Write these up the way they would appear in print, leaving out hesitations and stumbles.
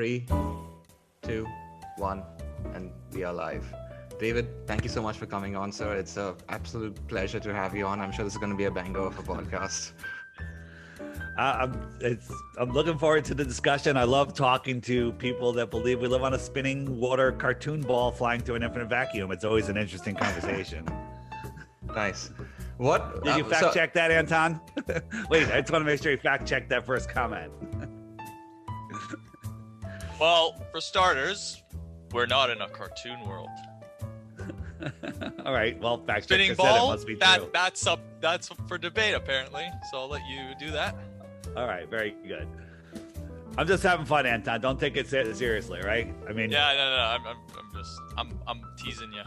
Three, two, one, and we are live. David, thank you so much for coming on, sir. It's an absolute pleasure to have you on. I'm sure this is going to be a banger of a podcast. I'm looking forward to the discussion. I love talking to people that believe we live on a spinning water cartoon ball flying through an infinite vacuum. It's always an interesting conversation. Nice. What did you fact check that, Anton? Wait, I just want to make sure you fact check that first comment. Well, for starters, we're not in a cartoon world. All right. Well, fact check spinning said ball. It must be true. That's up for debate apparently. So I'll let you do that. All right. Very good. I'm just having fun, Anton. Don't take it seriously, right? I mean, yeah, no. I'm teasing you.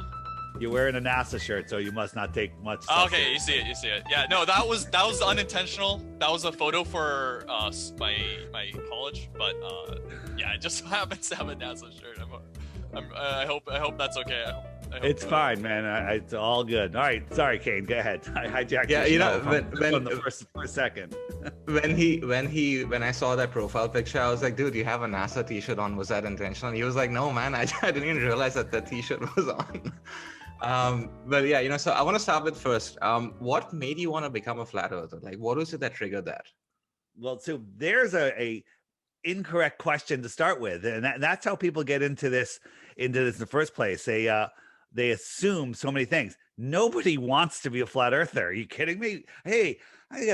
You're wearing a NASA shirt, so you must not take much. Okay, you see it. Yeah, no, that was unintentional. That was a photo for my college, but yeah, it just happens to have a NASA shirt. I hope that's okay. It's fine, man. It's all good. All right, sorry, Kane. Go ahead. I hijacked. Yeah, you know, when the first second. when I saw that profile picture, I was like, dude, you have a NASA T-shirt on. Was that intentional? And he was like, no, man, I didn't even realize that the T-shirt was on. But yeah, you know, so I want to start with first. What made you want to become a flat earther? Like, what was it that triggered that? Well, so there's a incorrect question to start with, and that's how people get into this in the first place. They assume so many things. Nobody wants to be a flat earther. Are you kidding me? Hey, I'm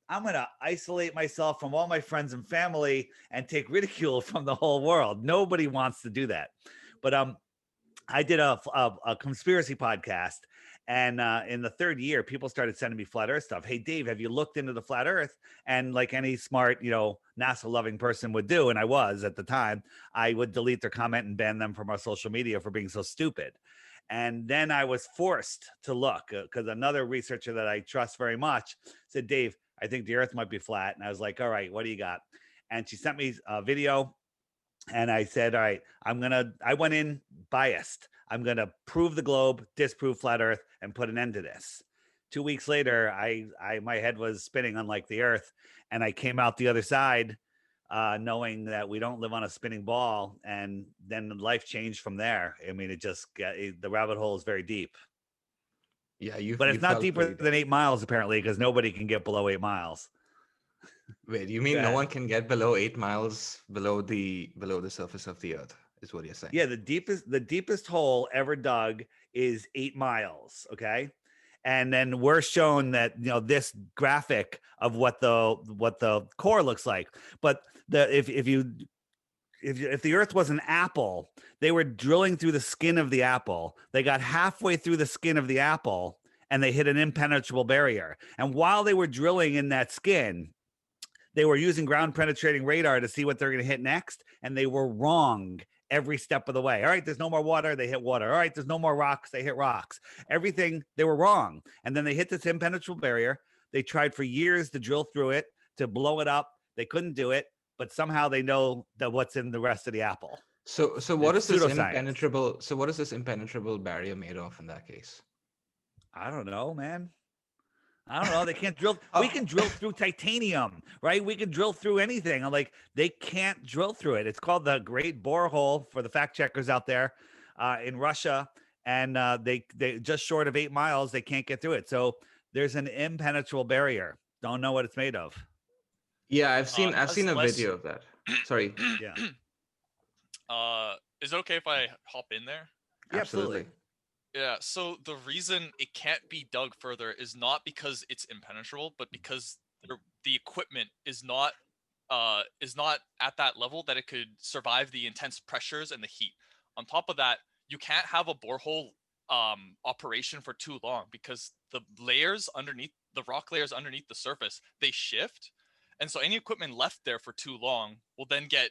gonna isolate myself from all my friends and family and take ridicule from the whole world. Nobody wants to do that. But I did a conspiracy podcast, and in the third year, people started sending me flat Earth stuff. Hey, Dave, have you looked into the flat Earth? And like any smart, NASA-loving person would do, and I was at the time, I would delete their comment and ban them from our social media for being so stupid. And then I was forced to look because another researcher that I trust very much said, Dave, I think the Earth might be flat. And I was like, all right, what do you got? And she sent me a video. And I said, all right, I went in biased. I'm going to prove the globe, disprove flat Earth, and put an end to this. 2 weeks later, my head was spinning unlike the Earth. And I came out the other side knowing that we don't live on a spinning ball. And then life changed from there. I mean, the rabbit hole is very deep. Yeah, but it's not deeper than 8 miles, apparently, because nobody can get below 8 miles. Wait, you mean no one can get below 8 miles below the surface of the Earth, is what you're saying? Yeah, the deepest hole ever dug is 8 miles. Okay. And then we're shown that, this graphic of what the core looks like. But if the Earth was an apple, they were drilling through the skin of the apple. They got halfway through the skin of the apple and they hit an impenetrable barrier. And while they were drilling in that skin, they were using ground penetrating radar to see what they're going to hit next. And they were wrong every step of the way. All right, there's no more water. They hit water. All right, there's no more rocks. They hit rocks. Everything, they were wrong. And then they hit this impenetrable barrier. They tried for years to drill through it, to blow it up. They couldn't do it, but somehow they know that what's in the rest of the apple. So what is this impenetrable? So what is this impenetrable barrier made of in that case? I don't know, man. I don't know. They can't drill. We can drill through titanium, right? We can drill through anything. I'm like, they can't drill through it. It's called the Great Borehole for the fact checkers out there in Russia. And they just short of 8 miles, they can't get through it. So there's an impenetrable barrier. Don't know what it's made of. Yeah, I've seen a video of that. Sorry. Yeah. Is it okay if I hop in there? Yeah, absolutely. Yeah, so the reason it can't be dug further is not because it's impenetrable, but because the equipment is not at that level that it could survive the intense pressures and the heat. On top of that, you can't have a borehole operation for too long because the rock layers underneath the surface, they shift. And so any equipment left there for too long will then get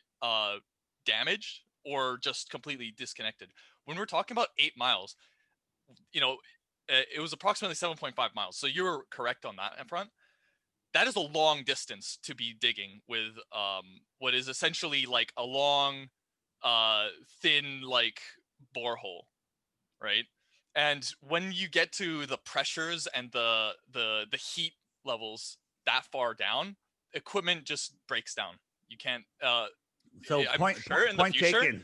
damaged or just completely disconnected. When we're talking about 8 miles, it was approximately 7.5 miles. So you were correct on that front. That is a long distance to be digging with what is essentially like a long, thin, like borehole, right? And when you get to the pressures and the heat levels that far down, equipment just breaks down. You can't So I'm point sure in the point future. taken.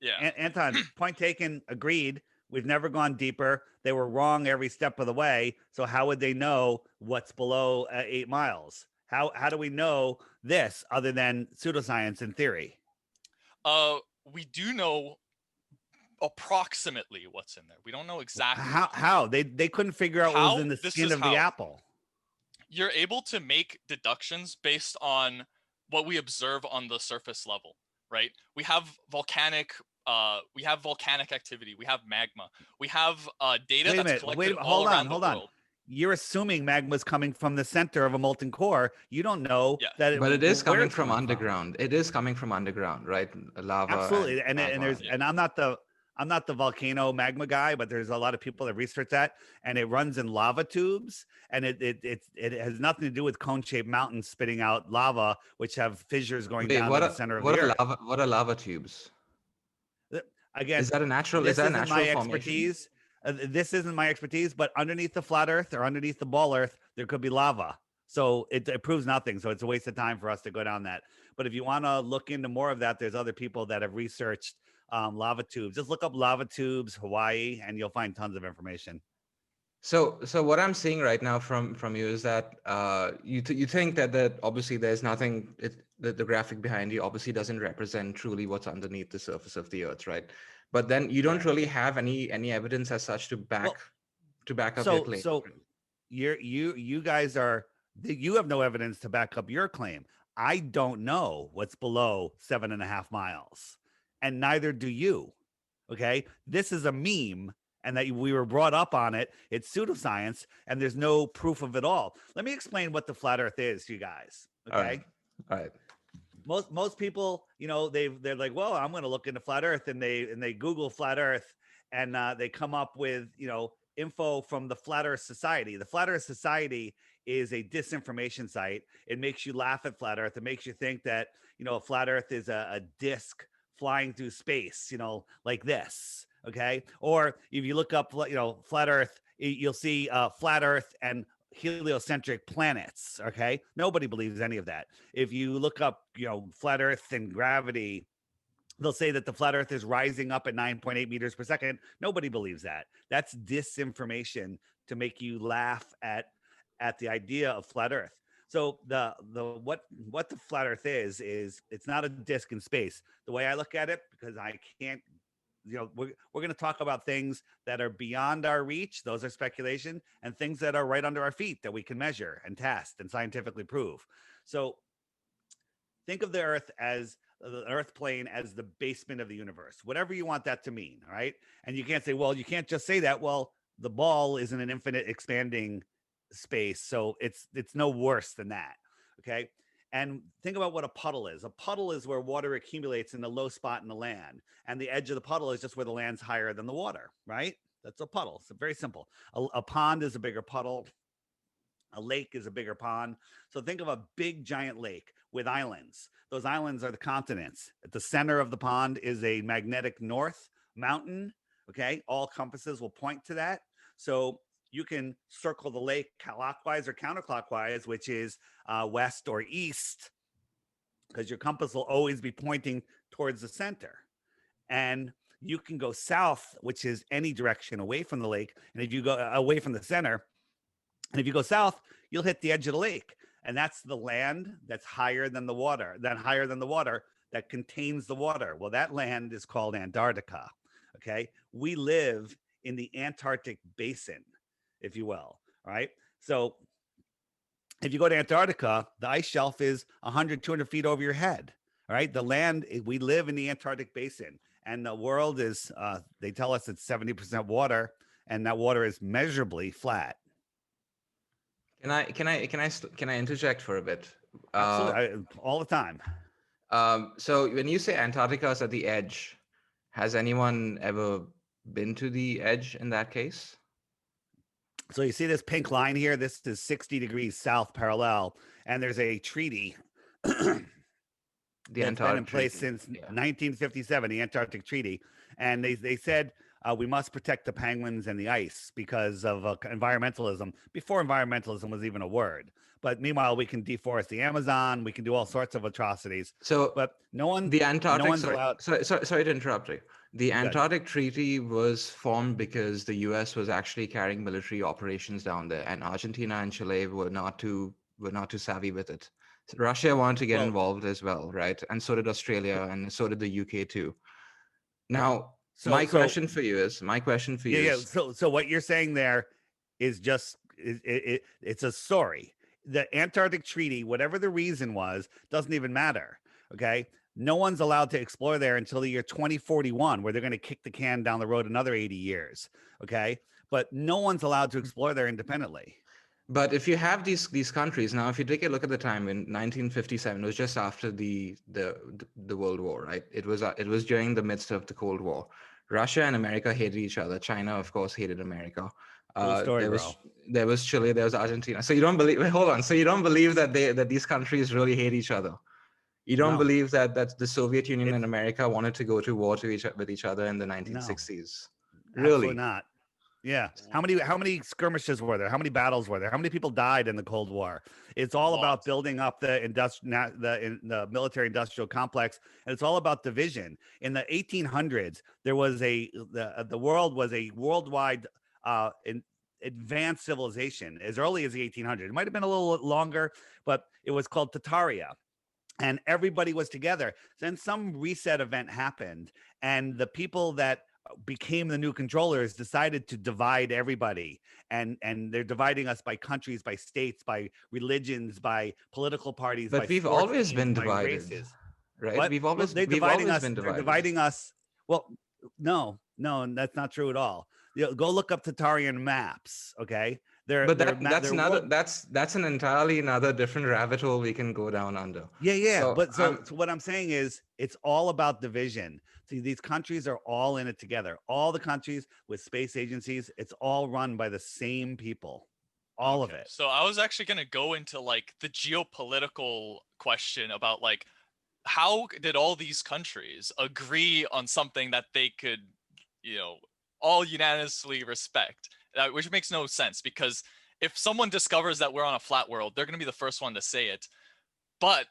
Yeah. Anton, point taken. Agreed. We've never gone deeper. They were wrong every step of the way. So how would they know what's below 8 miles? How do we know this other than pseudoscience and theory? We do know approximately what's in there. We don't know exactly. How they couldn't figure out what was in the skin of the apple. You're able to make deductions based on what we observe on the surface level, right? We have volcanic activity. We have magma. We have data that's collected all around the world. You're assuming magma's coming from the center of a molten core. You don't know that. But it is coming from underground. It is coming from underground, right? Lava. Absolutely, and I'm not the volcano magma guy, but there's a lot of people that research that, and it runs in lava tubes, and it has nothing to do with cone-shaped mountains spitting out lava, which have fissures going down to the center of the earth. What are lava tubes? Again, is that a natural? This isn't my formation? expertise. This isn't my expertise, but underneath the flat Earth or underneath the ball Earth, there could be lava. So it proves nothing. So it's a waste of time for us to go down that. But if you want to look into more of that, there's other people that have researched lava tubes. Just look up lava tubes, Hawaii, and you'll find tons of information. So what I'm seeing right now from you is that you think that obviously there's nothing. The graphic behind you obviously doesn't represent truly what's underneath the surface of the Earth, right? But then you don't really have any evidence as such to back up your claim. So you guys you have no evidence to back up your claim. I don't know what's below 7.5 miles, and neither do you. Okay, this is a meme, and that we were brought up on it. It's pseudoscience, and there's no proof of it all. Let me explain what the flat Earth is, you guys. Okay. All right. Most people, they're like, well, I'm going to look into flat Earth, and they Google flat Earth, and they come up with info from the Flat Earth Society. The Flat Earth Society is a disinformation site. It makes you laugh at flat Earth. It makes you think that a flat Earth is a disc flying through space, like this. Okay, or if you look up, flat Earth, you'll see flat Earth and heliocentric planets. Okay, nobody believes any of that. If you look up flat Earth and gravity, they'll say that the flat Earth is rising up at 9.8 meters per second. Nobody believes that. That's disinformation to make you laugh at the idea of flat Earth. So what the flat Earth is it's not a disc in space. The way I look at it, because I can't, we're going to talk about things that are beyond our reach. Those are speculation, and things that are right under our feet that we can measure and test and scientifically prove. So think of the Earth plane as the basement of the universe, whatever you want that to mean. All right. And you can't say, well, you can't just say that. Well, the ball is in an infinite expanding space. So it's no worse than that. Okay. And think about what a puddle is. A puddle is where water accumulates in the low spot in the land. And the edge of the puddle is just where the land's higher than the water, right? That's a puddle. So very simple. A pond is a bigger puddle. A lake is a bigger pond. So think of a big giant lake with islands. Those islands are the continents. At the center of the pond is a magnetic north mountain. Okay. All compasses will point to that. So you can circle the lake clockwise or counterclockwise, which is west or east, because your compass will always be pointing towards the center. And you can go south, which is any direction away from the lake. And if you go away from the center, and if you go south, you'll hit the edge of the lake. And that's the land that's higher than the water, that contains the water. Well, that land is called Antarctica. Okay. We live in the Antarctic basin, if you will. All right. So if you go to Antarctica, the ice shelf is 100, 200 feet over your head. All right. The land, we live in the Antarctic basin, and the world is, they tell us it's 70% water, and that water is measurably flat. Can I interject for a bit? Absolutely. All the time. So when you say Antarctica is at the edge, has anyone ever been to the edge in that case? So you see this pink line here? This is 60 degrees south parallel, and there's a treaty that's been in place since 1957, the Antarctic Treaty. And they said we must protect the penguins and the ice because of environmentalism before environmentalism was even a word. But meanwhile, we can deforest the Amazon. We can do all sorts of atrocities. So But no the Antarctic, one's allowed. sorry to interrupt you. The Good. Antarctic Treaty was formed because the US was actually carrying military operations down there, and Argentina and Chile were not too savvy with it. Russia wanted to get Well, involved as well, right? And so did Australia, and so did the UK too. Now, so my question for you yeah. is, So what you're saying there is just it's a story. The Antarctic Treaty, whatever the reason was, doesn't even matter. Okay. No one's allowed to explore there until the year 2041, where they're going to kick the can down the road another 80 years. Okay. But no one's allowed to explore there independently. but if you have these countries now, if you take a look at the time in 1957, it was just after the World War, right? It was during the midst of the Cold War. Russia and America hated each other. China, of course, hated America. Cool story, There bro. was Chile, there was Argentina. So you don't believe? Wait, hold on. So you don't believe that these countries really hate each other? You don't No, believe that the Soviet Union and it's America wanted to go to war with each other in the no, 1960s? absolutely Really? not. Yeah. How many skirmishes were there? How many battles were there? How many people died in the Cold War? It's all about Lots. building up the military industrial complex, and it's all about division. In the 1800s, there was the world was a worldwide advanced civilization as early as the 1800s. It might have been a little longer, but it was called Tataria. And everybody was together. Then some reset event happened, and the people that became the new controllers decided to divide everybody, and they're dividing us by countries, by states, by religions, by political parties, by But we've sports always teams, been by divided, races. right? What? Well, We've always been they're divided. dividing us. Well, no, that's not true at all. Go look up Tatarian maps. Okay, But they're world. that's an entirely another different rabbit hole we can go down under. Yeah. So But so what I'm saying is it's all about division. See, these countries are all in it together. All the countries with space agencies, it's all run by the same people. All of Okay. it. So I was actually going to go into like the geopolitical question about like how did all these countries agree on something that they could, all unanimously respect, which makes no sense because if someone discovers that we're on a flat world, they're going to be the first one to say it. But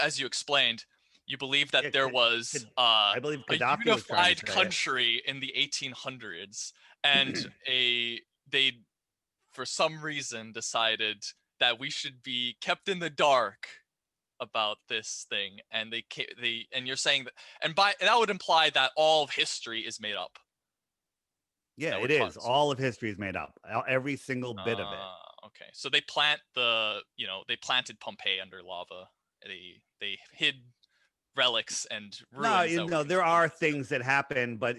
as you explained, you believe that Yeah, there was I believe a Gaddafi was trying unified to say it. country in the 1800s, and they for some reason decided that we should be kept in the dark about this thing, and and you're saying that, and that would imply that all of history is made up. Yeah, That it we're is. All of history is made up. Every single bit of it. Okay, so they they planted Pompeii under lava. They hid relics and No, ruins. there are things that happen, but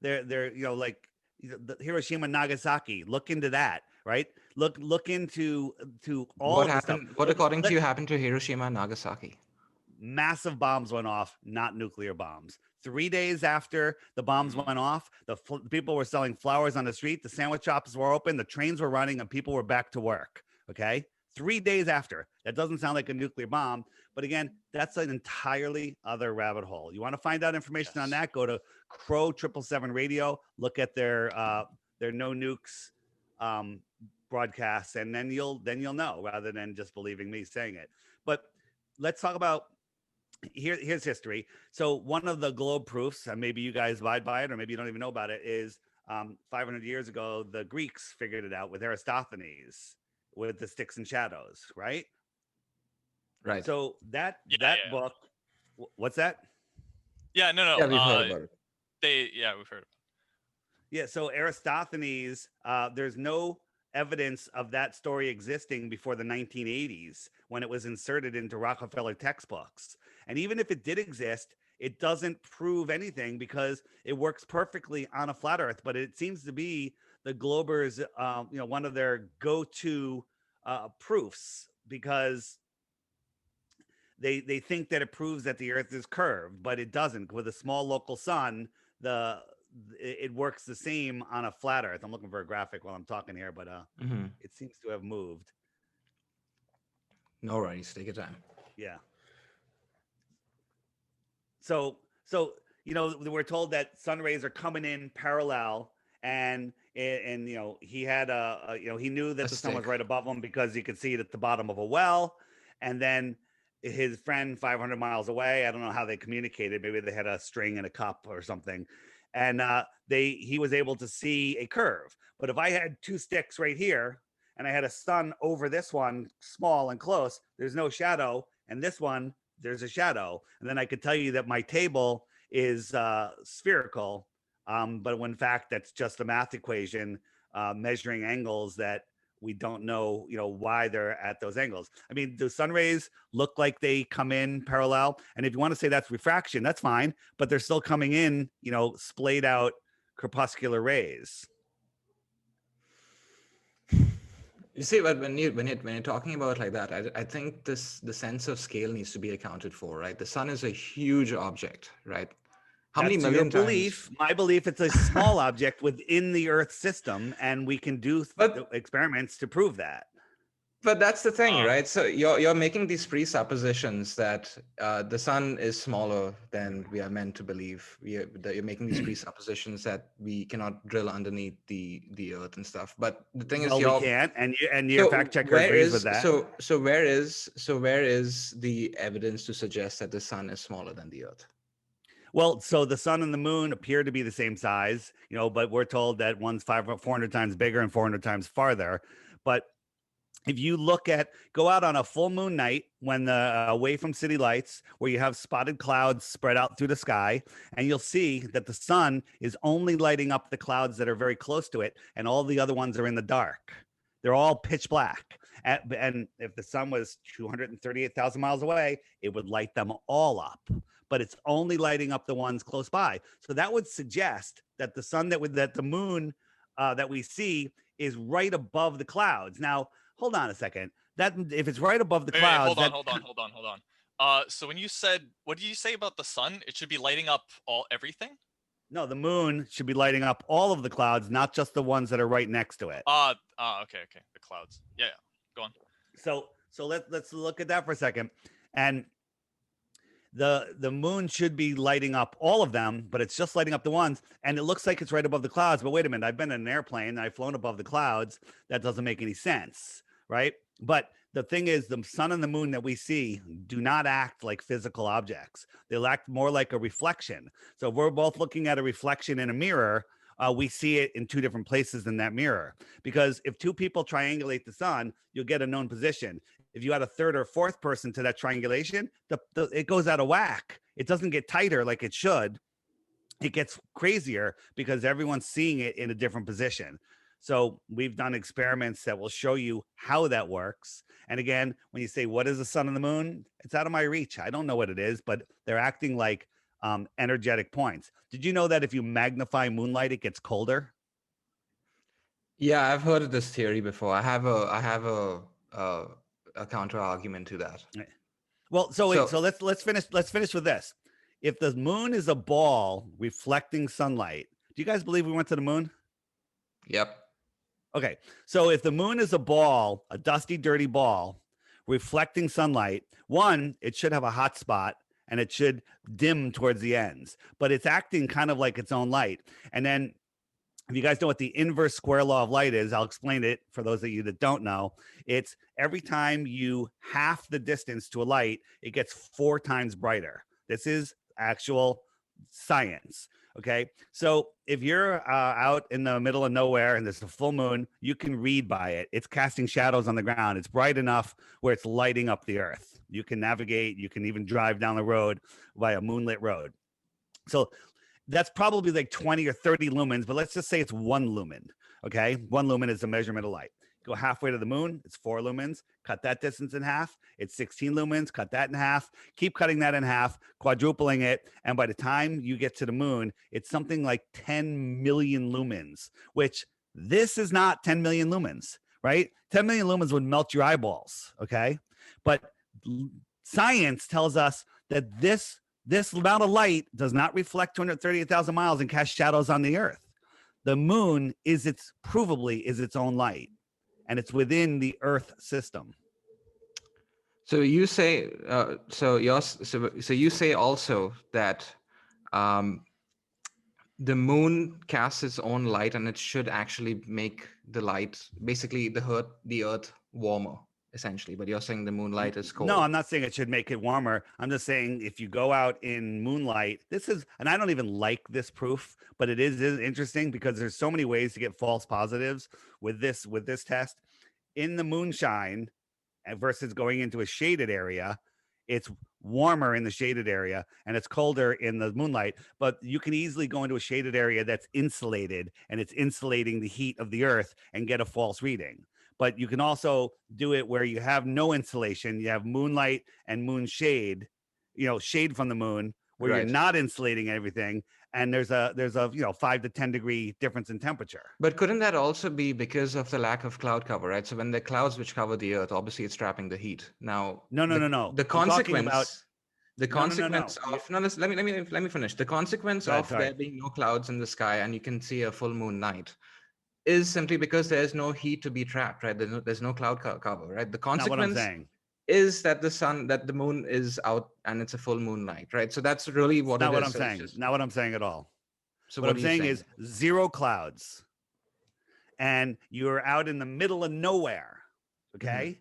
they're like the Hiroshima and Nagasaki. Look into that, right? Look into all what of the stuff. happened? What according to you happened to Hiroshima and Nagasaki? Massive bombs went off, not nuclear bombs. 3 days after the bombs went off, people were selling flowers on the street. The sandwich shops were open, the trains were running, and people were back to work. Okay. 3 days after. That doesn't sound like a nuclear bomb, but again, that's an entirely other rabbit hole. You want to find out information on that? Go to Crow 777 Radio. Look at their no nukes broadcasts, and then you'll know rather than just believing me saying it. But let's talk about here's history. So one of the globe proofs, and maybe you guys abide by it, or maybe you don't even know about it, is 500 years ago, the Greeks figured it out with Aristophanes with the sticks and shadows, right? Right. So that book, what's that? Yeah, no. Yeah, we've heard about it. We've heard. Yeah, so Aristophanes, there's no evidence of that story existing before the 1980s when it was inserted into Rockefeller textbooks. And even if it did exist, it doesn't prove anything because it works perfectly on a flat Earth. But it seems to be the Globers, one of their go-to proofs because they think that it proves that the Earth is curved, but it doesn't. With a small local sun, it works the same on a flat Earth. I'm looking for a graphic while I'm talking here, but it seems to have moved. No worries, take your time. Yeah. So we're told that sun rays are coming in parallel, and he had he knew that A the sun was stick. right above him because he could see it at the bottom of a well. And then his friend 500 miles away, I don't know how they communicated, maybe they had a string and a cup or something, and he was able to see a curve. But if I had two sticks right here and I had a sun over this one, small and close, there's no shadow, and this one there's a shadow, and then I could tell you that my table is spherical, but when in fact that's just a math equation measuring angles that we don't know, why they're at those angles. I mean, the sun rays look like they come in parallel, and if you want to say that's refraction, that's fine, but they're still coming in, splayed out crepuscular rays. You see, but when you're talking about like that, I think the sense of scale needs to be accounted for, right? The sun is a huge object, right? How many That's million your times? belief. My belief, it's a small object within the Earth system, and we can do But experiments to prove that. But that's the thing, Uh, right? So you're making these presuppositions that the sun is smaller than we are meant to believe. That you're making these presuppositions that we cannot drill underneath the earth and stuff. But the thing is, Well, we can't, and your fact checker agrees with that. where is the evidence to suggest that the sun is smaller than the earth? Well, so the sun and the moon appear to be the same size, but we're told that one's 400 times bigger and 400 times farther. But if you go out on a full moon night when away from city lights, where you have spotted clouds spread out through the sky, and you'll see that the sun is only lighting up the clouds that are very close to it, and all the other ones are in the dark. They're all pitch black. And if the sun was 238,000 miles away, it would light them all up. But it's only lighting up the ones close by. So that would suggest that the sun that the moon that we see is right above the clouds. Now, hold on a second. That if it's right above the clouds, hold on. So when you said, what did you say about the sun? It should be lighting up everything? No, the moon should be lighting up all of the clouds, not just the ones that are right next to it. Okay. The clouds. Yeah. Go on. So let's look at that for a second. And the moon should be lighting up all of them, but it's just lighting up the ones, and it looks like it's right above the clouds. But wait a minute, I've been in an airplane and I've flown above the clouds. That doesn't make any sense, right? But the thing is, the sun and the moon that we see do not act like physical objects. They act more like a reflection. So if we're both looking at a reflection in a mirror, we see it in two different places in that mirror. Because if two people triangulate the sun, you'll get a known position. If you add a third or fourth person to that triangulation, it goes out of whack. It doesn't get tighter like it should. It gets crazier because everyone's seeing it in a different position. So we've done experiments that will show you how that works. And again, when you say, what is the sun and the moon? It's out of my reach. I don't know what it is, but they're acting like energetic points. Did you know that if you magnify moonlight, it gets colder? Yeah, I've heard of this theory before. I have a counter argument to that. Well, so let's finish with this. If the moon is a ball reflecting sunlight, do you guys believe we went to the moon? Yep. Okay, so if the moon is a ball, a dusty, dirty ball reflecting sunlight, one, it should have a hot spot and it should dim towards the ends, but it's acting kind of like its own light. And then if you guys know what the inverse square law of light is, I'll explain it for those of you that don't know. It's every time you half the distance to a light, it gets 4 times brighter. This is actual science. Okay. So if you're out in the middle of nowhere and there's a full moon, you can read by it. It's casting shadows on the ground. It's bright enough where it's lighting up the earth. You can navigate. You can even drive down the road by a moonlit road. So that's probably like 20 or 30 lumens, but let's just say it's 1 lumen. Okay. 1 lumen is the measurement of light. Go halfway to the moon, it's 4 lumens. Cut that distance in half, it's 16 lumens. Cut that in half, keep cutting that in half, quadrupling it. And by the time you get to the moon, it's something like 10 million lumens, which this is not 10 million lumens, right? 10 million lumens would melt your eyeballs. Okay. But science tells us that this amount of light does not reflect 238,000 miles and cast shadows on the earth. The moon provably is its own light, and it's within the Earth system. So you say, so you say also that Um, the moon casts its own light, and it should actually make the light, basically the earth warmer, essentially. But you're saying the moonlight is No, cold. I'm not saying it should make it warmer. I'm just saying if you go out in moonlight, this is, and I don't even like this proof, but it is interesting because there's so many ways to get false positives with this test. In the moonshine versus going into a shaded area, it's warmer in the shaded area and it's colder in the moonlight, but you can easily go into a shaded area that's insulated and it's insulating the heat of the earth and get a false reading. But you can also do it where you have no insulation, you have moonlight and moon shade, shade from the moon where you're Right. not insulating everything, and there's a 5 to 10 degree difference in temperature. But couldn't that also be because of the lack of cloud cover, right? So when the clouds which cover the earth, obviously it's trapping the heat. Now, No, no, the no, no. the I'm talking about consequence, the no, no, no, no. consequence of no, let me finish. The consequence Go ahead, of sorry. there being no clouds in the sky and you can see a full moon night is simply because there's no heat to be trapped, right? There's no cloud cover, right? The Not what I'm consequence saying. is that the moon is out and it's a full moon night, right? So that's really It's what not it what is. I'm So it's saying. just Not what I'm saying at all. so What what I'm are you saying saying? is zero clouds, and you're out in the middle of nowhere, Mhm. okay?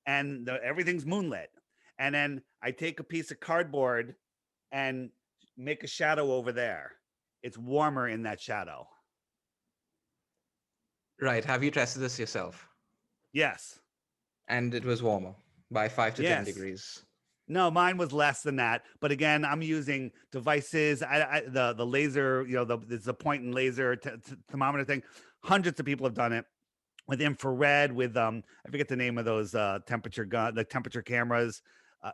And everything's moonlit. And then I take a piece of cardboard and make a shadow over there. It's warmer in that shadow. Right. Have you tested this yourself? Yes. And it was warmer by 5 to 10 Yes. degrees. No, mine was less than that. But again, I'm using devices. The laser, there's a point and laser thermometer thing. Hundreds of people have done it with infrared, with I forget the name of those the temperature cameras.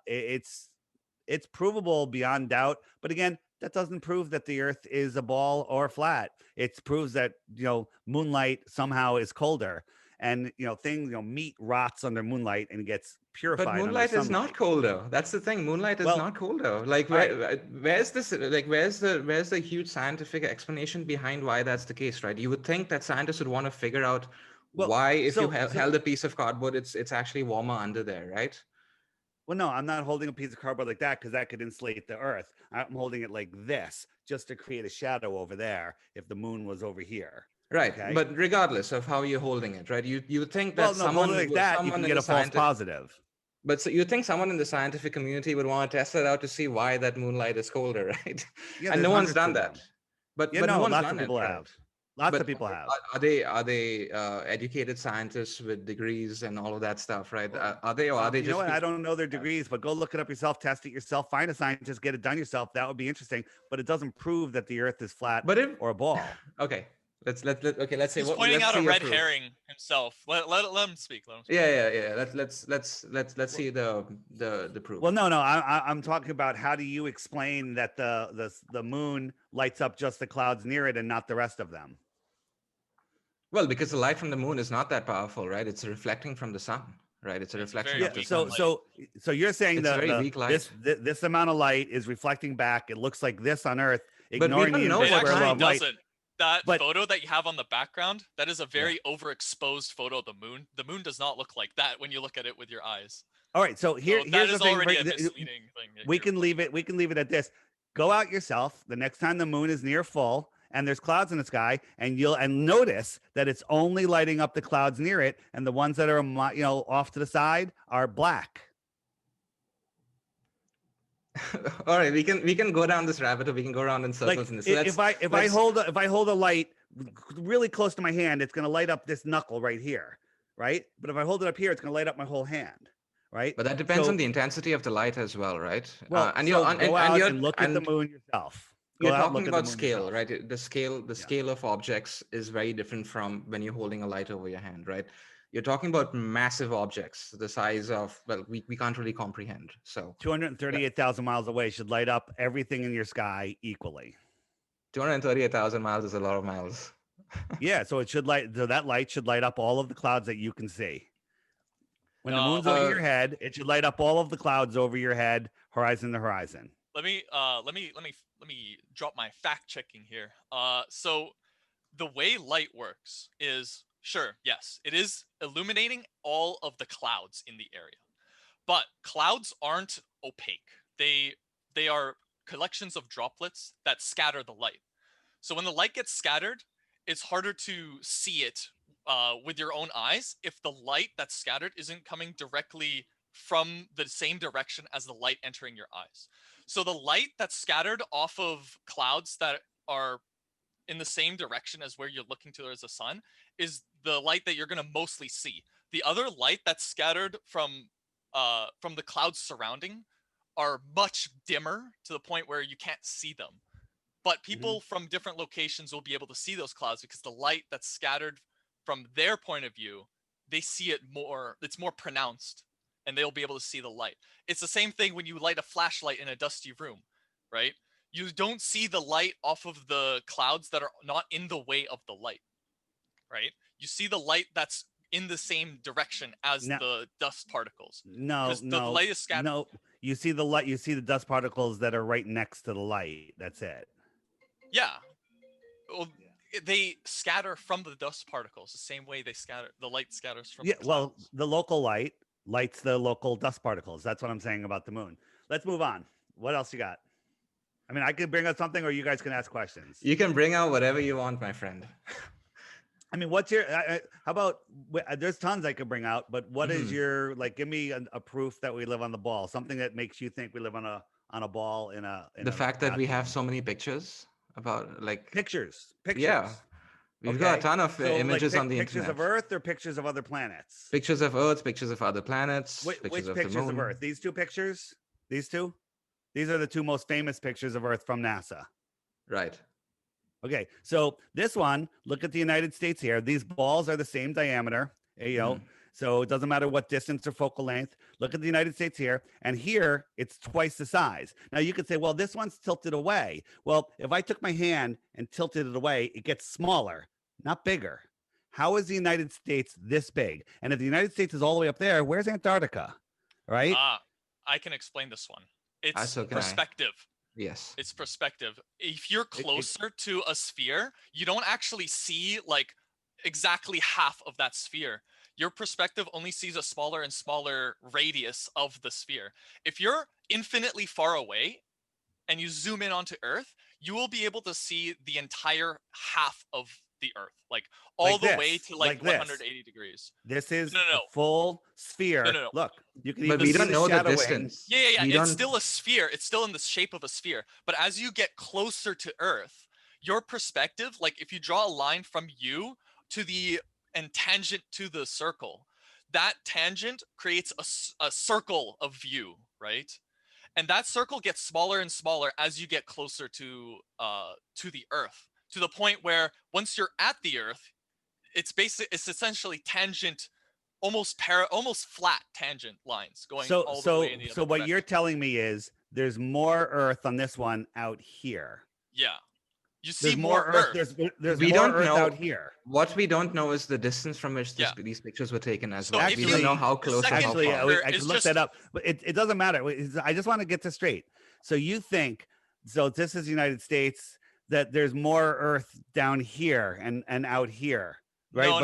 It's provable beyond doubt. But again, that doesn't prove that the Earth is a ball or flat. It proves that moonlight somehow is colder, and things meat rots under moonlight and gets But purified under moonlight is not sunlight. colder. That's the thing. Moonlight is Well, not colder. Like all right. where's this like where's the huge scientific explanation behind why that's the case, right? You would think that scientists would want to figure out Well, why if you so held a piece of cardboard, it's actually warmer under there, right? well, no, I'm not holding a piece of cardboard like that because that could insulate the Earth. I'm holding it like this just to create a shadow over there if the moon was over here. Right. Okay. But regardless of how you're holding it, right? You think Well, that no, hold it like that. You someone can in get the a false scientific positive. but so you think someone in the scientific community would want to test it out to see why that moonlight is colder, right? Yeah, And there's no one's hundreds done of that. them. But Yeah, no no, one's lots of done it, people right? have. Lots But of people have. are they educated scientists with degrees and all of that stuff, right? Are they or are they You know just what? I people? don't know their degrees, but go look it up yourself, test it yourself, find a scientist, get it done yourself. That would be interesting. But it doesn't prove that the Earth is flat But if or a ball. okay, okay, let's say He's pointing let's out see a your red proof. herring himself. Let him speak. Let him speak. Yeah. Let's Well, see the well, proof. no, no. I'm talking about how do you explain that the moon lights up just the clouds near it and not the rest of them? Well, because the light from the moon is not that powerful, right? It's reflecting from the sun, right? It's a It's reflection very Yeah. of the weak So sun. light. so so you're saying It's a very the weak light. this amount of light is reflecting back. It looks like this on Earth, But we ignoring the don't know inverse It what square law actually of kind. light. doesn't. That But photo that you have on the background, that is a yeah. very overexposed photo of the moon. The moon does not look like that when you look at it with your eyes. All right. So So that here's the is thing. already a misleading thing. that We you're can leave pointing it. We can leave it at this. Go out yourself the next time the moon is near full and there's clouds in the sky, and you'll notice that it's only lighting up the clouds near it, and the ones that are off to the side are black. All right, we can go down this rabbit hole. We can go around in Like circles in this. So if I let's hold a light really close to my hand, it's going to light up this knuckle right here, right? But if I hold it up here, it's going to light up my whole hand, right? but that depends on So the intensity of the light as well, right? well, And you're so go and out you're and look at the and moon yourself. Go you're out and talking look at the about moon scale, yourself. right? The Yeah. scale of objects is very different from when you're holding a light over your hand, right? You're talking about massive objects, the size of, well, we can't really comprehend. So 238,000 miles away should light up everything in your sky equally. 238,000 miles is a lot of miles. Yeah, so that light should light up all of the clouds that you can see. When the moon's over Uh, your head, it should light up all of the clouds over your head, horizon to horizon. Let me drop my fact checking here. So the way light works is sure, yes, it is illuminating all of the clouds in the area. But clouds aren't opaque. They are collections of droplets that scatter the light. So when the light gets scattered, it's harder to see it with your own eyes if the light that's scattered isn't coming directly from the same direction as the light entering your eyes. So the light that's scattered off of clouds that are in the same direction as where you're looking towards the sun is the light that you're going to mostly see. The other light that's scattered from the clouds surrounding are much dimmer to the point where you can't see them. But people from different locations will be able to see those clouds because the light that's scattered from their point of view, they see it more, it's more pronounced, and they'll be able to see the light. It's the same thing when you light a flashlight in a dusty room, right? You don't see the light off of the clouds that are not in the way of the light, right? You see the light that's in the same direction as the dust particles. No, the light is scattered. No, you see the light. You see the dust particles that are right next to the light. That's it. Yeah. Well, they scatter from the dust particles the same way they scatter. The light scatters from. Yeah. The Well, the local light lights the local dust particles. That's what I'm saying about the moon. Let's move on. What else you got? I mean, I could bring up something, or you guys can ask questions. You can bring out whatever you want, my friend. I mean, what's your? How about? There's tons I could bring out, but what is your like? Give me a proof that we live on the ball. Something that makes you think we live on a ball in a. The fact that we have so many pictures about like pictures. Yeah, we've got a ton of images on the pictures internet. Of Earth or pictures of other planets. Pictures of Earth, pictures of other planets. Which pictures of Earth? These two pictures. These two. These are the two most famous pictures of Earth from NASA. Right. Okay, so this one, look at the United States here. These balls are the same diameter, so it doesn't matter what distance or focal length. Look at the United States here, and here it's twice the size. Now you could say, well, this one's tilted away. Well, if I took my hand and tilted it away, it gets smaller, not bigger. How is the United States this big? And if the United States is all the way up there, where's Antarctica? Right? I can explain this one. It's So perspective. Yes. It's perspective. If you're closer to a sphere, you don't actually see like exactly half of that sphere. Your perspective only sees a smaller and smaller radius of the sphere. If you're infinitely far away and you zoom in onto Earth, you will be able to see the entire half of the Earth, like all the way to like 180 degrees. This is a full sphere. No. Look, you can but even we don't know the shadowing. distance. Yeah. It's still a sphere. It's still in the shape of a sphere. But as you get closer to Earth, your perspective, like if you draw a line from you to the and tangent to the circle, that tangent creates a circle of view, right? And that circle gets smaller and smaller as you get closer to the Earth, to the point where once you're at the Earth, it's essentially tangent, almost flat tangent lines going all the way in the other So what direction. you're telling me is there's more Earth on this one out here. Yeah. You see There's more Earth. There's we more don't Earth know out here. What we don't know is the distance from which these pictures were taken as So well. if We you- don't know how close or how Actually, far. I can look that up, but it doesn't matter. I just want to get this straight. So you think, so this is the United States, that there's more Earth down here and out here, right? No.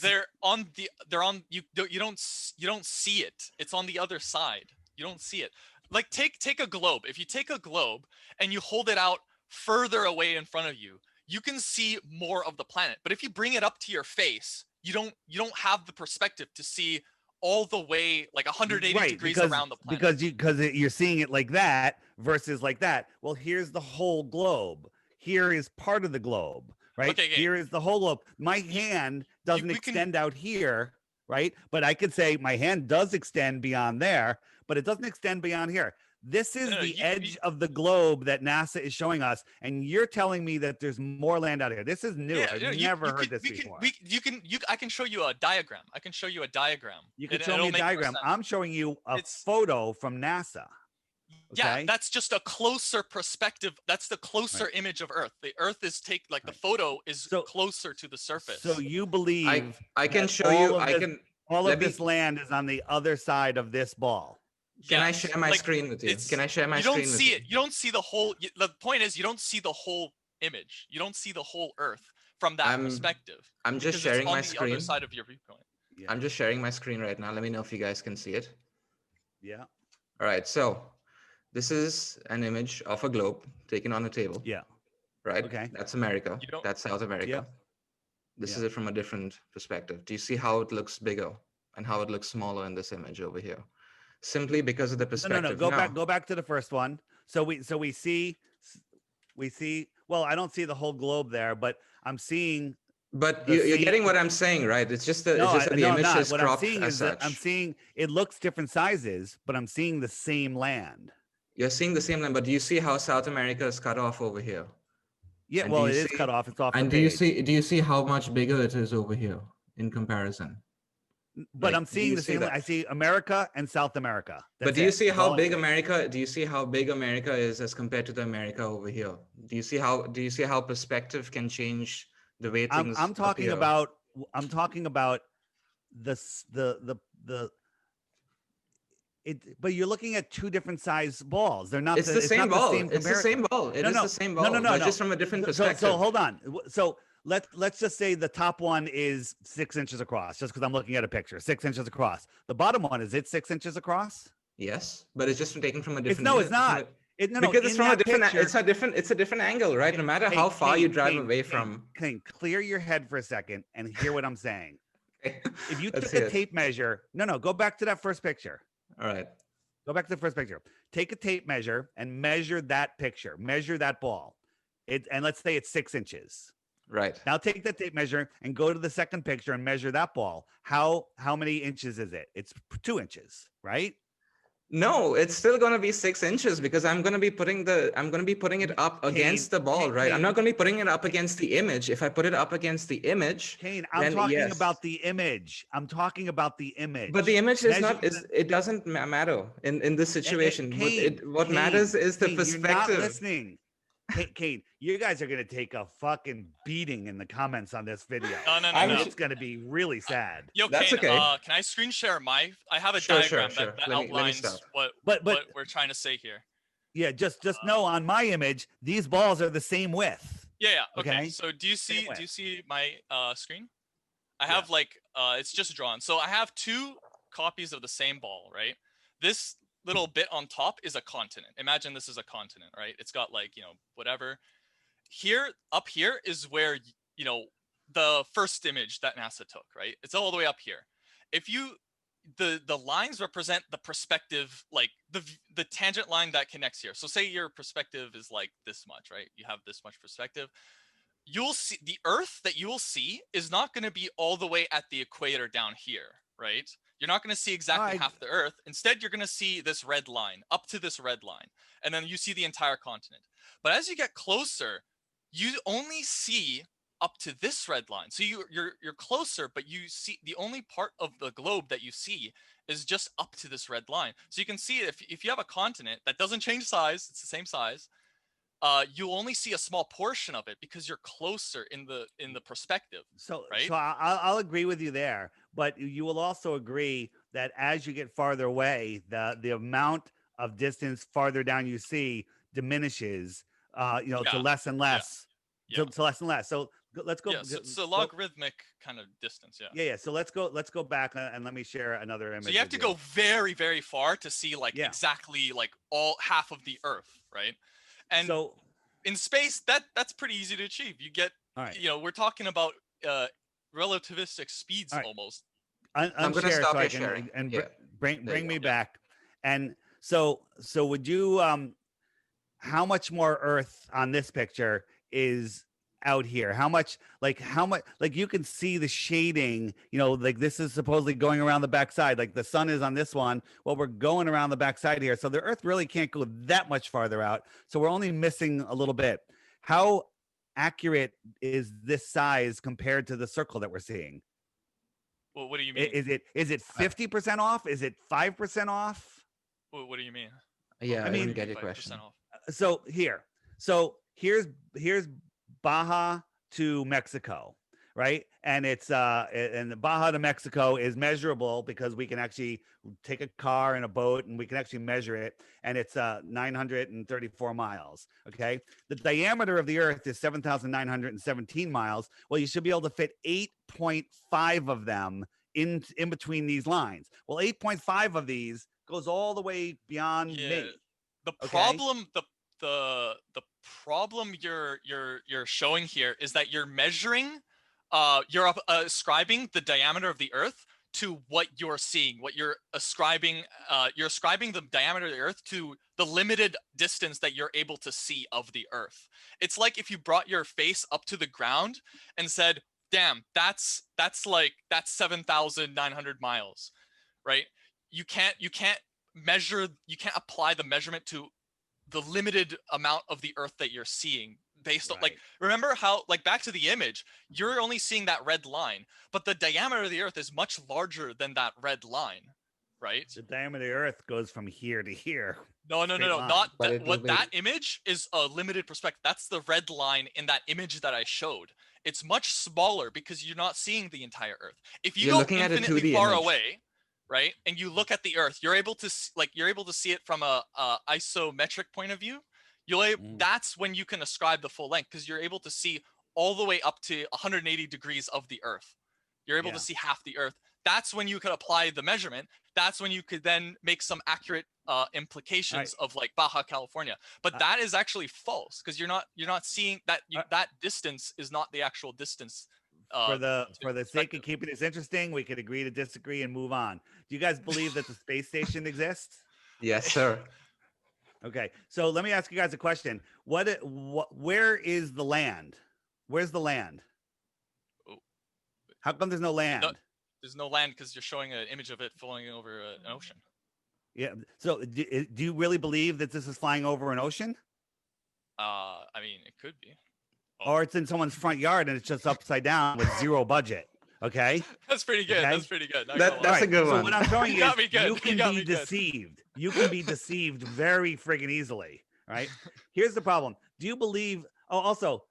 They're on you don't see it. It's on the other side. You don't see it. Like take a globe. If you take a globe and you hold it out further away in front of you, you can see more of the planet. But if you bring it up to your face, you don't have the perspective to see all the way like 180 degrees around the planet. Because you're seeing it like that versus like that. Well, here's the whole globe. Here is part of the globe, right? Okay. Here is the whole globe. My hand doesn't extend out here, right? But I could say my hand does extend beyond there, but it doesn't extend beyond here. This is the edge of the globe that NASA is showing us, and you're telling me that there's more land out here. This is new. I've never heard this before. I can show you a diagram. You can show me a diagram. I'm showing you a photo from NASA. Okay? Yeah, that's just a closer perspective. That's the closer image of Earth. The Earth is the photo is closer to the surface. So you believe I can show you. All of this land is on the other side of this ball. Can I share my screen with you? Can I share my screen with you? You don't see it. You don't see the whole. The point is, you don't see the whole image. You don't see the whole Earth from that perspective. I'm just sharing my screen. screen. Other side of your viewpoint. Yeah. I'm just sharing my screen right now. Let me know if you guys can see it. Yeah. All right. So This is an image of a globe taken on a table, Yeah. right? Okay. That's America. You don't. That's South America. Yep. This Yeah. is it from a different perspective. Do you see how it looks bigger and how it looks smaller in this image over here? Simply because of the No. perspective. Go Now, back. Go back to the first one. So we see. Well, I don't see the whole globe there, but I'm seeing but the you're same. getting what I'm saying, right? It's just No, that the no, I'm image not. is What I'm cropped seeing as is that I'm such. seeing it looks different sizes, but I'm seeing the same land. You're seeing the same line, but do you see how South America is cut off over here? Yeah, And do well, you it is see cut off. It's off the and page. do you see how much bigger it is over here in comparison? But I'm Do seeing you the see same. that? I see America and South America. But That's do you it. see That's how all I'm big seeing. America? Do you see how big America is as compared to the America over here? Do you see how perspective can change the way things I'm talking appear? about. I'm talking about the. But you're looking at two different size balls. They're not It's the It's same not the ball. same It's the same comparison. ball. It No, is no, the same no, no, ball, no, but no. just from a different So perspective. hold on. So let's just say the top one is 6 inches across, just because I'm looking at a picture. 6 inches across. The bottom one, is it 6 inches across? Yes, but it's just taken from a It's different no, it's image. not. No, Because it's in from a that different. picture. It's a different angle, right? No matter how far you drive away from. Kane, clear your head for a second and hear what I'm saying. If you Let's took hear a it. tape measure, no, go back to that first picture. All right. Go back to the first picture. Take a tape measure and measure that picture. Measure that ball. And let's say it's 6 inches. Right. Now take that tape measure and go to the second picture and measure that ball. How many inches is it? It's 2 inches, right? No, it's still going to be 6 inches because I'm going to be putting it up against the ball, right? I'm not going to be putting it up against the image. If I put it up against the image, Kane, I'm then talking yes. about the image. I'm talking about the image. But the image is Measure not. It doesn't matter in this situation. Kane, What matters is the Kane, perspective. You're not listening. Kane, you guys are gonna take a fucking beating in the comments on this video. No. It's gonna be really sad. Yo, That's Kane, okay. can I screen share my? I have a Sure. diagram that Let me outlines stop. what we're trying to say here. Yeah, just know on my image, these balls are the same width. Yeah. Okay. Okay. So do you see my screen? I Yeah. have it's just drawn. So I have two copies of the same ball, right? This little bit on top is a continent. Imagine this is a continent, right? It's got whatever. Up here is where the first image that NASA took, right? It's all the way up here. If you the lines represent the perspective, like the tangent line that connects here. So say your perspective is like this much, right? You have this much perspective. You'll see the Earth that you will see is not going to be all the way at the equator down here, right? You're not going to see exactly half the Earth. Instead, you're going to see this red line up to this red line, and then you see the entire continent. But as you get closer, you only see up to this red line. So you're closer, but you see the only part of the globe that you see is just up to this red line. So you can see if you have a continent that doesn't change size, it's the same size. You only see a small portion of it because you're closer in the perspective. So, right? So I'll agree with you there, but you will also agree that as you get farther away, the amount of distance farther down you see diminishes, to less and less, to less and less. So let's go. Yeah, so it's a logarithmic kind of distance. Yeah. So let's go back and let me share another image. So you have to go very, very far to see exactly all half of the Earth, right? And so in space, that's pretty easy to achieve. You get, we're talking about relativistic speeds almost. I'm going to stop your sharing and bring me back. And so would you, how much more Earth on this picture is out here? How much, you can see the shading, this is supposedly going around the backside, like the sun is on this one. Well, we're going around the backside here. So the Earth really can't go that much farther out. So we're only missing a little bit. How accurate is this size compared to the circle that we're seeing? Well, what do you mean? Is it 50% off? Is it 5% off? Well, what do you mean? Yeah, I didn't get your question. So here's Baja to Mexico, right? And it's and the Baja to Mexico is measurable because we can actually take a car and a boat and we can actually measure it, and it's 934 miles. Okay, the diameter of the Earth is 7,917 miles. Well, you should be able to fit 8.5 of them in between these lines. Well, 8.5 of these goes all the way beyond me. The Okay. problem, the problem you're showing here is that you're measuring, you're ascribing the diameter of the Earth to what you're seeing. What you're ascribing the diameter of the Earth to the limited distance that you're able to see of the Earth. It's like if you brought your face up to the ground and said, "Damn, that's 7,900 miles," right? You can't apply the measurement to the limited amount of the Earth that you're seeing based on, like, remember how, like, back to the image, you're only seeing that red line, but the diameter of the Earth is much larger than that red line, right? The diameter of the Earth goes from here to here. No, Straight line. not But that. it will What be- that image is a limited perspective. That's the red line in that image that I showed. It's much smaller because you're not seeing the entire Earth. If you You're go looking at a infinitely 2D far image. away, right, and you look at the Earth, you're able to see it from a isometric point of view. That's when you can ascribe the full length, because you're able to see all the way up to 180 degrees of the Earth. You're able to see half the Earth. That's when you could apply the measurement. That's when you could then make some accurate implications of, like, Baja California. But that is actually false, because you're not seeing that. That distance is not the actual distance. For the sake of keeping this interesting, we could agree to disagree and move on. Do you guys believe that the space station exists? Yes, sir. Okay, so let me ask you guys a question. Where is the land? Where's the land? How come there's no land? There's no land because you're showing an image of it flowing over an ocean. Yeah. So do you really believe that this is flying over an ocean? I mean, it could be. Or it's in someone's front yard and it's just upside down with zero budget. Okay. That's pretty good. Okay? That's pretty good. That's a good So one. what I'm showing you got me is good. you can got be me good. deceived. You can be deceived very friggin' easily. Right. Here's the problem. Do you believe? Oh, also,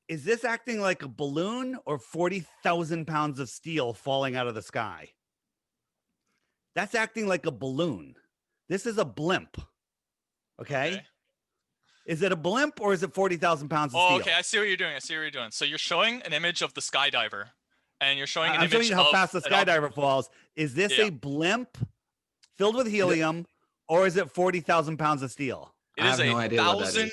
is this acting like a balloon or 40,000 pounds of steel falling out of the sky? That's acting like a balloon. This is a blimp. Okay. Is it a blimp or is it 40,000 pounds of steel? Okay. I see what you're doing. So you're showing an image of the skydiver, and you're showing an I'm image showing you how of fast the skydiver falls. Is this a blimp filled with helium, or is it 40,000 pounds of steel? It I is have no idea what that is.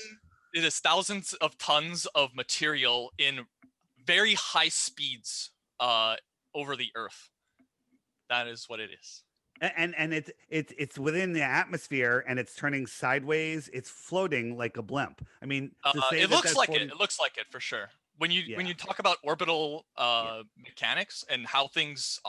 It is thousands of tons of material in very high speeds over the Earth. That is what it is. And it's within the atmosphere and it's turning sideways. It's floating like a blimp. I mean, it looks like it. It looks like it for sure. When you talk about orbital mechanics and how things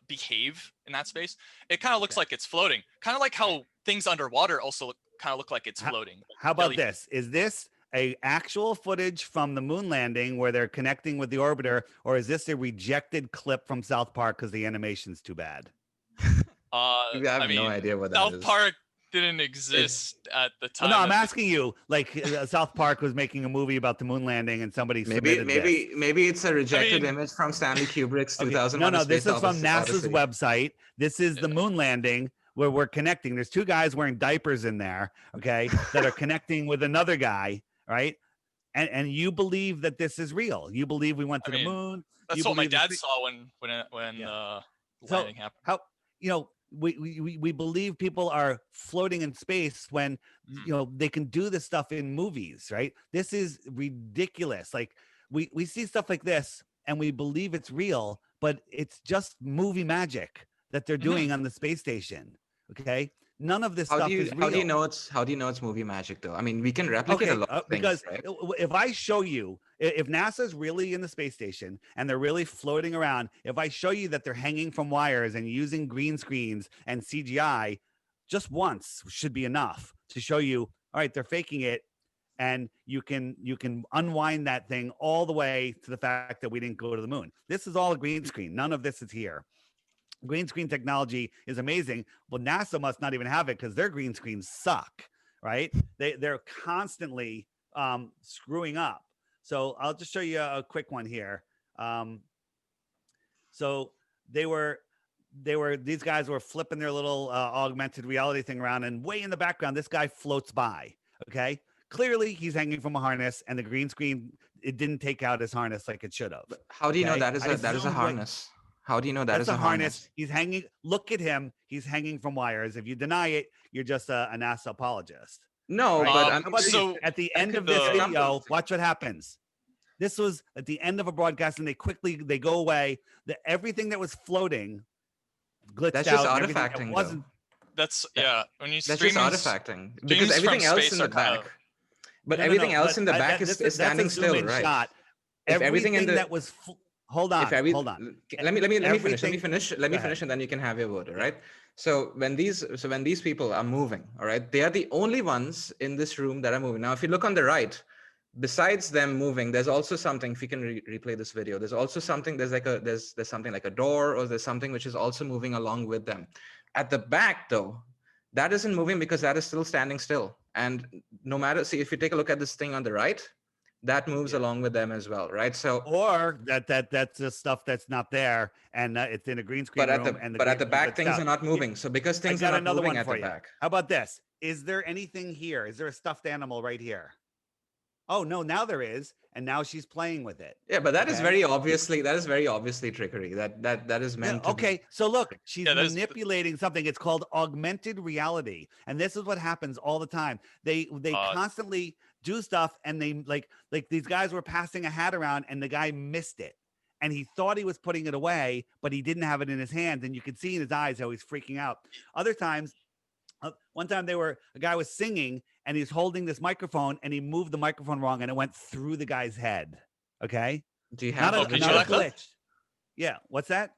behave in that space, it kind of looks like it's floating. Kind of like how things underwater also kind of look like it's floating. How about this? Is this a actual footage from the moon landing where they're connecting with the orbiter, or is this a rejected clip from South Park because the animation's too bad? I have no idea what that is. South Park didn't exist at the time. No, I'm asking you. Like South Park was making a movie about the moon landing, and somebody submitted this. Maybe it's a rejected image from Stanley Kubrick's 2001. No, this is from NASA's website. This is the moon landing where we're connecting. There's two guys wearing diapers in there, okay, that are connecting with another guy, right? And you believe that this is real. You believe we went to the moon. That's what my dad saw when landing happened. How we believe people are floating in space when they can do this stuff in movies, right? This is ridiculous. Like we see stuff like this and we believe it's real, but it's just movie magic that they're doing on the space station. Okay, none of this stuff is real. How do you know it's movie magic though? I mean, we can replicate a lot of things, because right? if I show you, if NASA's really in the space station and they're really floating around, if I show you that they're hanging from wires and using green screens and CGI, just once should be enough to show you, all right, they're faking it, and you can unwind that thing all the way to the fact that we didn't go to the moon. This is all a green screen. None of this is here. Green screen technology is amazing. Well, NASA must not even have it because their green screens suck, right? They're constantly screwing up. So I'll just show you a quick one here. So these guys were flipping their little augmented reality thing around, and way in the background, this guy floats by. Okay, clearly he's hanging from a harness, and the green screen, it didn't take out his harness like it should have. But how do you know that is a harness? How do you know that is a harness? He's hanging. Look at him. He's hanging from wires. If you deny it, you're just a NASA apologist. No, Right? but How I'm about these? so At the that end could of be this a video, couple. watch what happens. This was at the end of a broadcast, and they go away. Everything that was floating glitched That's just out, and everything that artifacting, wasn't. That's That, when you that's just streamings artifacting because from everything else in space the are kind back, of but No. everything else But in the back is that's a standing zoom still, in right? shot. If everything in Everything the that was. Hold if on, every hold on. let me finish Everything. let Go me ahead. finish and then you can have your word, all Yeah. right? So when these people are moving, all right, they are the only ones in this room that are moving. Now if you look on the right, besides them moving, there's also something. If you can replay this video, there's also something. There's something like a door, or there's something which is also moving along with them. At the back though, that isn't moving because that is still standing still. And no matter, see, if you take a look at this thing on the right, that moves Yeah. along with them as well, right? So Or that's just stuff that's not there, and it's in a green screen but at room, and the but at green the screen back glitched things out. are not moving. So because I things are got not another moving one at for the you. back. How about this? Is there anything here? Is there a stuffed animal right here? Oh no, now there is, and now she's playing with it. Yeah, but that is Okay. very obviously trickery. That is Yeah, meant to be. okay, so look, she's yeah. There's manipulating something. It's called augmented reality, and this is what happens all the time. They constantly do stuff, and they like these guys were passing a hat around, and the guy missed it, and he thought he was putting it away, but he didn't have it in his hands, and you could see in his eyes how he's freaking out. Other times, one time a guy was singing, and he's holding this microphone, and he moved the microphone wrong, and it went through the guy's head. Okay, Do you not have a the can you show not a that clip? glitch. Yeah, what's that? Can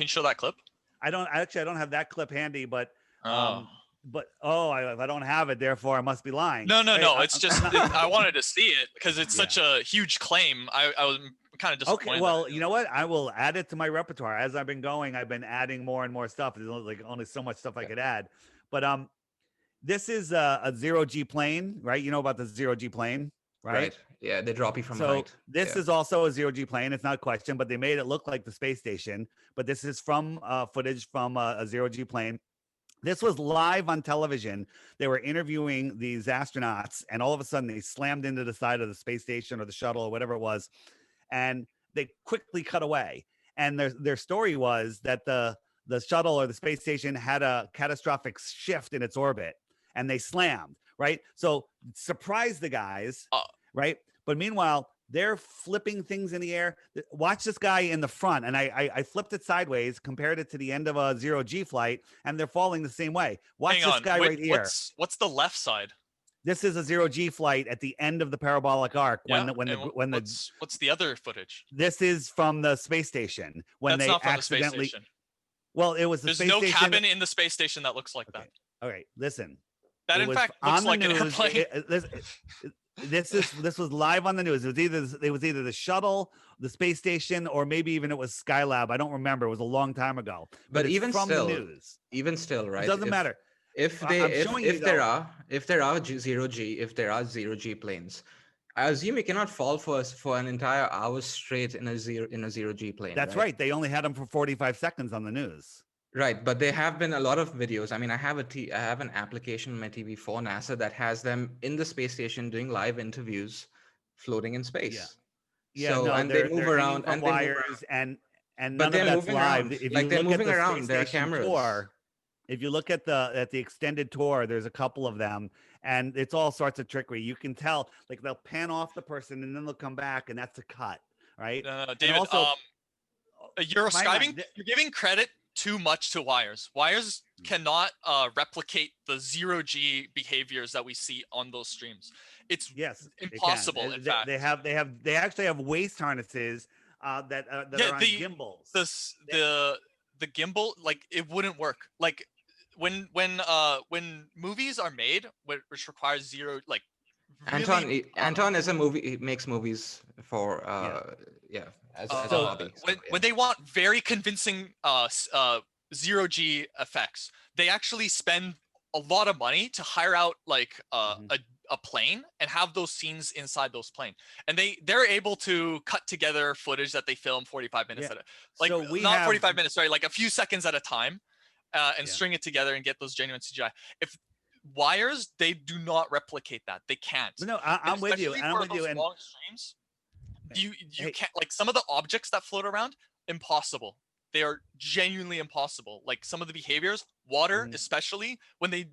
you show that clip? I don't have that clip handy, but Oh. if I don't have it, therefore I must be lying. No. Hey, It's just I wanted to see it because it's Yeah. such a huge claim. I was kind of disappointed. Okay, well, you know what? I will add it to my repertoire. As I've been going, I've been adding more and more stuff. There's only so much stuff I could add. But this is a zero G plane, right? You know about the zero G plane, right? right? Yeah, they drop you from So height. this Yeah. is also a zero G plane. It's not a question, but they made it look like the space station. But this is from footage from a zero G plane. This was live on television. They were interviewing these astronauts, and all of a sudden they slammed into the side of the space station or the shuttle or whatever it was, and they quickly cut away. And their story was that the shuttle or the space station had a catastrophic shift in its orbit, and they slammed, right? So surprised the guys, right? But meanwhile, they're flipping things in the air. Watch this guy in the front, and I flipped it sideways, compared it to the end of a zero G flight, and they're falling the same way. Watch this guy right here. What's the left side? This is a zero G flight at the end of the parabolic arc. What's the other footage? This is from the space station when That's they not from accidentally. the space station. Well, it was the There's space no station. cabin in the space station that looks like that. All right, listen. That It in was fact on looks the like an news. airplane. This was live on the news. It was either the shuttle, the space station, or maybe even it was Skylab. I don't remember. It was a long time ago. But it's even from still, the news. right? It doesn't matter. If I'm they showing you, if there are zero G, if there are zero G planes, I assume you cannot fall for an entire hour straight in a zero G plane. That's right. They only had them for 45 seconds on the news. Right, but there have been a lot of videos. I mean, I have an application on my TV for NASA that has them in the space station doing live interviews, floating in space. Yeah, So, no, and they move around from and they move wires, around. and But none of they're that's moving live. around. If Like you they're look at moving the around. space There are station cameras. tour, if you look at the extended tour, there's a couple of them, and it's all sorts of trickery. You can tell, like they'll pan off the person and then they'll come back, and that's a cut, right? No, And David. also, You're giving credit too much to wires. Wires cannot replicate the zero G behaviors that we see on those streams. It's impossible. In fact, they actually have Weiss harnesses that are on gimbals. The gimbal, like it wouldn't work. Like when movies are made, which requires zero, like really, Antoine is a movie. He makes movies for as a hobby. When they want very convincing zero G effects, they actually spend a lot of money to hire out like a plane and have those scenes inside those plane, and they're able to cut together footage that they film 45 minutes at a, like so not 45 minutes, sorry, like a few seconds at a time, and string it together and get those genuine CGI. If wires, they do not replicate that. They can't. No, I'm with you. I'm with you. And long streams, you can't, like some of the objects that float around, impossible. They are genuinely impossible. Like some of the behaviors, water especially, when they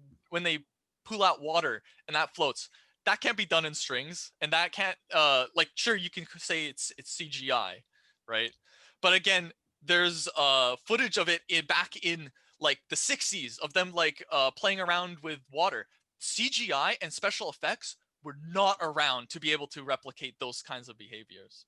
pull out water and that floats. That can't be done in strings, and that can't like sure you can say it's CGI, right? But again, there's footage of it back in like the 60s of them like playing around with water. CGI and special effects were not around to be able to replicate those kinds of behaviors.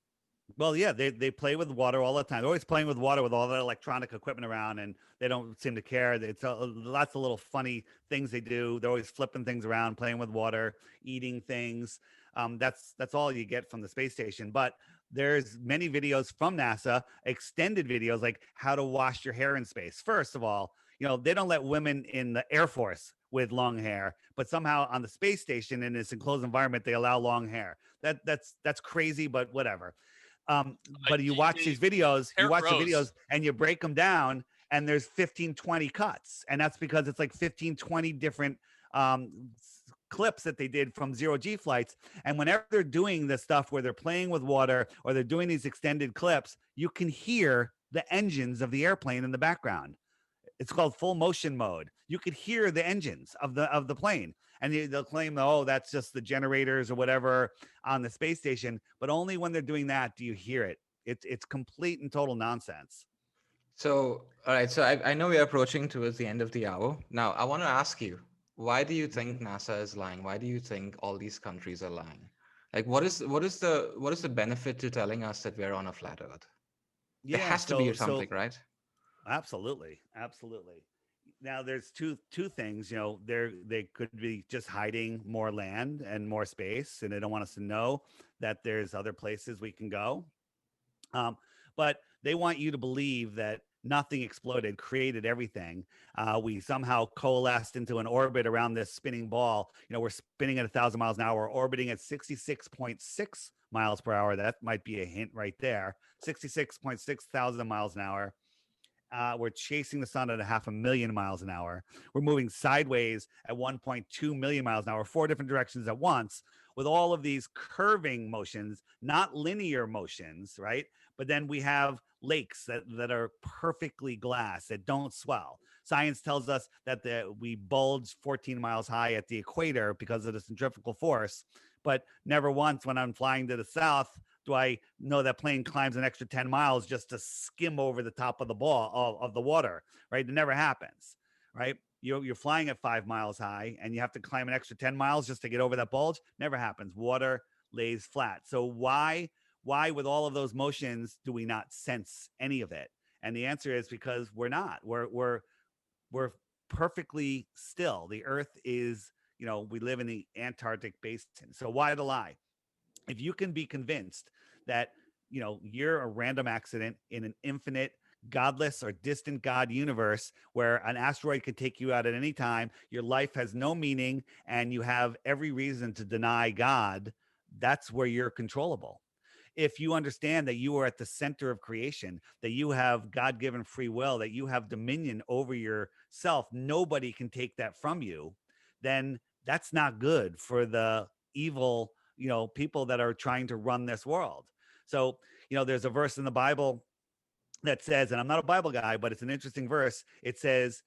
Well, yeah, they play with water all the time. They're always playing with water with all the electronic equipment around, and they don't seem to care. It's lots of little funny things they do. They're always flipping things around, playing with water, eating things. That's all you get from the space station. But there's many videos from NASA, extended videos like how to wash your hair in space. First of all, they don't let women in the Air Force with long hair, but somehow on the space station in this enclosed environment they allow long hair. That's crazy, but whatever. But you watch these videos, hair you watch the grows. videos and you break them down and there's 15, 20 cuts. And that's because it's like 15, 20 different clips that they did from zero-G flights. And whenever they're doing the stuff where they're playing with water or they're doing these extended clips, you can hear the engines of the airplane in the background. It's called full motion mode. You could hear the engines of the plane, and they'll claim, oh, that's just the generators or whatever on the space station. But only when they're doing that do you hear it. It's complete and total nonsense. So, all right. So I know we are approaching towards the end of the hour. Now, I want to ask you, why do you think NASA is lying? Why do you think all these countries are lying? Like, what is the benefit to telling us that we're on a flat Earth? There Yeah. has to be So something, right? absolutely, absolutely. Now there's two things. They could be just hiding more land and more space, and they don't want us to know that there's other places we can go. But they want you to believe that nothing exploded, created everything. We somehow coalesced into an orbit around this spinning ball. We're spinning at 1,000 miles an hour, orbiting at 66.6 miles per hour. That might be a hint right there. 66.6 thousand miles an hour. We're chasing the sun at 500,000 miles an hour. We're moving sideways at 1.2 million miles an hour, 4 different directions at once, with all of these curving motions, not linear motions, right? But then we have lakes that are perfectly glass, that don't swell. Science tells us that we bulge 14 miles high at the equator because of the centrifugal force, but never once when I'm flying to the south do I know that plane climbs an extra 10 miles just to skim over the top of the ball of the water, right? It never happens, right? You're flying at 5 miles high and you have to climb an extra 10 miles just to get over that bulge. Never happens. Water lays flat. So why with all of those motions do we not sense any of it? And the answer is because we're not. We're perfectly still. The Earth is, we live in the Antarctic basin. So why the lie? If you can be convinced that you're a random accident in an infinite, godless or distant god universe where an asteroid could take you out at any time, your life has no meaning, and you have every reason to deny God, that's where you're controllable. If you understand that you are at the center of creation, that you have God-given free will, that you have dominion over yourself, nobody can take that from you, then that's not good for the evil people that are trying to run this world. So there's a verse in the Bible that says, and I'm not a Bible guy, but it's an interesting verse. It says,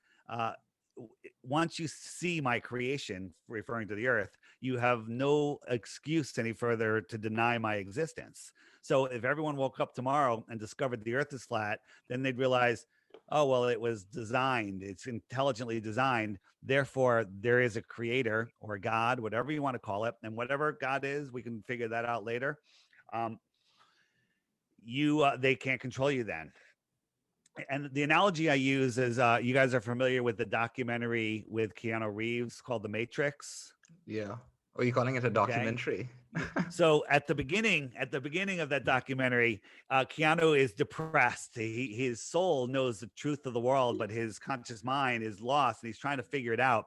once you see my creation, referring to the earth, you have no excuse any further to deny my existence. So if everyone woke up tomorrow and discovered the earth is flat, then they'd realize, oh, well, it was designed. It's intelligently designed. Therefore, there is a creator or God, whatever you want to call it. And whatever God is, we can figure that out later. They can't control you then. And the analogy I use is you guys are familiar with the documentary with Keanu Reeves called The Matrix. Yeah. Are you calling it a documentary? So at the beginning of that documentary, Keanu is depressed. His soul knows the truth of the world, but his conscious mind is lost, and he's trying to figure it out.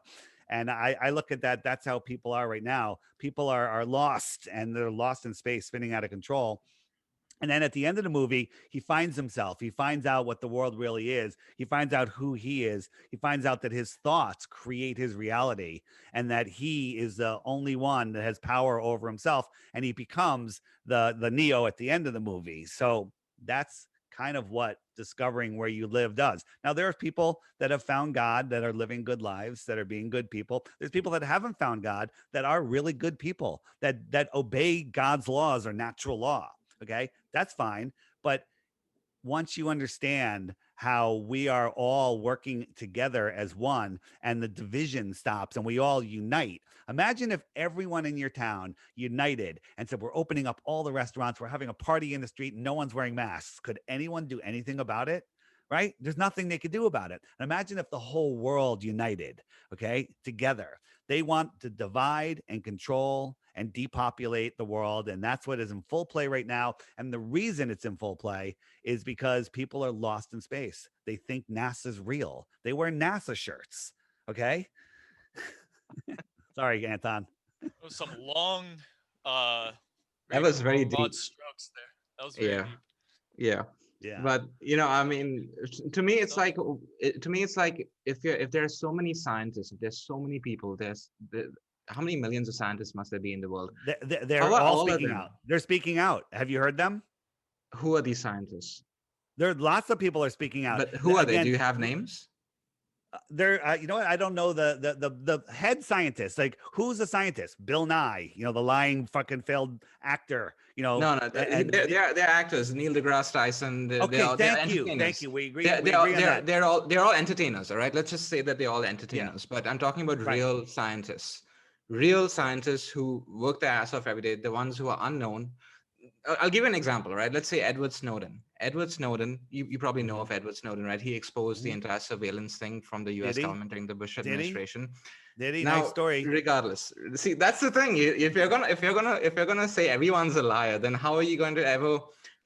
And I look at that. That's how people are right now. People are lost, and they're lost in space, spinning out of control. And then at the end of the movie, he finds himself. He finds out what the world really is. He finds out who he is. He finds out that his thoughts create his reality, and that he is the only one that has power over himself. And he becomes the Neo at the end of the movie. So that's kind of what discovering where you live does. Now, there are people that have found God that are living good lives, that are being good people. There's people that haven't found God that are really good people, that obey God's laws or natural law. Okay, that's fine. But once you understand how we are all working together as one and the division stops and we all unite. Imagine if everyone in your town united and said, we're opening up all the restaurants, we're having a party in the street, and no one's wearing masks. Could anyone do anything about it? Right? There's nothing they could do about it. And imagine if the whole world united, okay, together. They want to divide and control and depopulate the world. And that's what is in full play right now. And the reason it's in full play is because people are lost in space. They think NASA's real. They wear NASA shirts. Okay. Sorry, Anton. It was some long, That was very deep. broad strokes there. That was very deep. Yeah. Yeah. But I mean, to me, it's like if there are so many scientists, if there's so many people, how many millions of scientists must there be in the world? They're all speaking out. They're speaking out. Have you heard them? Who are these scientists? There are lots of people are speaking out. But who are they? Do you have names? They're you know what? I don't know the head scientist. Like, who's the scientist? Bill Nye, the lying fucking failed actor. No, they're actors. Neil deGrasse Tyson. Thank you. We agree. They're all entertainers. All right. Let's just say that they're all entertainers. Yeah. But I'm talking about real scientists who work their ass off every day. The ones who are unknown. I'll give you an example, right? Let's say Edward Snowden. You probably know of Edward Snowden, right? He exposed the entire surveillance thing from the U.S. government during the Bush administration. Did he? Nice story. Regardless, see, that's the thing. If you're gonna say everyone's a liar, then how are you going to ever?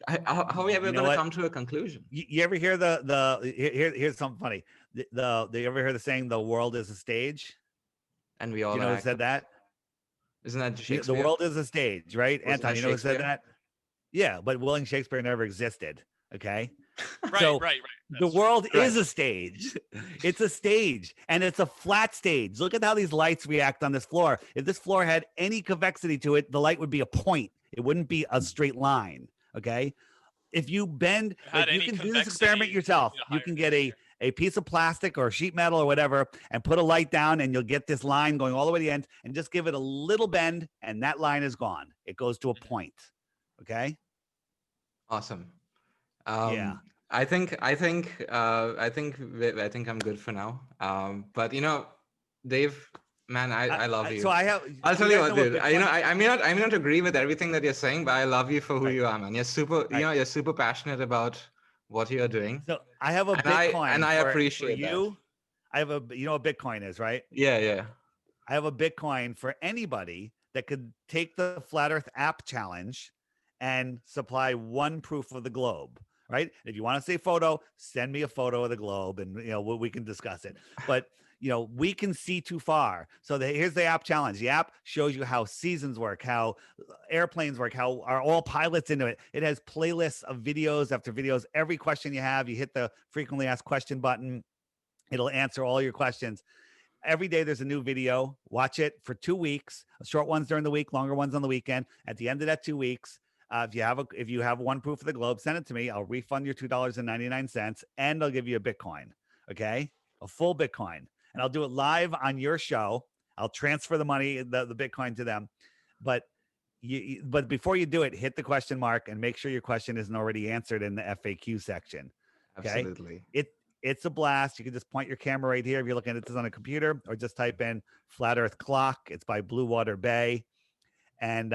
How are we ever going to come to a conclusion? You ever hear here's something funny. Do you ever hear the saying, "The world is a stage"? And we all who said that? Isn't that Shakespeare? The world is a stage, right? Anton, who said that? Yeah, but William Shakespeare never existed. Okay. Right. The world is a stage. It's a stage, and it's a flat stage. Look at how these lights react on this floor. If this floor had any convexity to it, the light would be a point. It wouldn't be a straight line. Okay. If you bend, you can do this experiment yourself. You can get a piece of plastic or sheet metal or whatever and put a light down, and you'll get this line going all the way to the end, and just give it a little bend, and that line is gone. It goes to a point. Okay. Awesome. Yeah. I think I'm good for now. But Dave, man, I love you. So I'll tell you what, dude. I may not agree with everything that you're saying, but I love you for who you are, man. You're super, you're super passionate about what you're doing. So I have a Bitcoin, and I appreciate you. That. I have what Bitcoin is, right? Yeah. I have a Bitcoin for anybody that could take the Flat Earth app challenge and supply one proof of the globe. Right. If you want to say photo, send me a photo of the globe, and we can discuss it. But we can see too far. So here's the app challenge. The app shows you how seasons work, how airplanes work, how are all pilots into it. It has playlists of videos after videos. Every question you have, you hit the frequently asked question button. It'll answer all your questions. Every day there's a new video. Watch it for 2 weeks. Short ones during the week, longer ones on the weekend. At the end of that 2 weeks, if you have one proof of the globe, send it to me. I'll refund your $2.99, and I'll give you a Bitcoin. Okay, a full Bitcoin, and I'll do it live on your show. I'll transfer the money, the Bitcoin to them. But before you do it, hit the question mark and make sure your question isn't already answered in the FAQ section. Okay? Absolutely. It's a blast. You can just point your camera right here if you're looking at this on a computer, or just type in Flat Earth Clock. It's by Blue Water Bay, and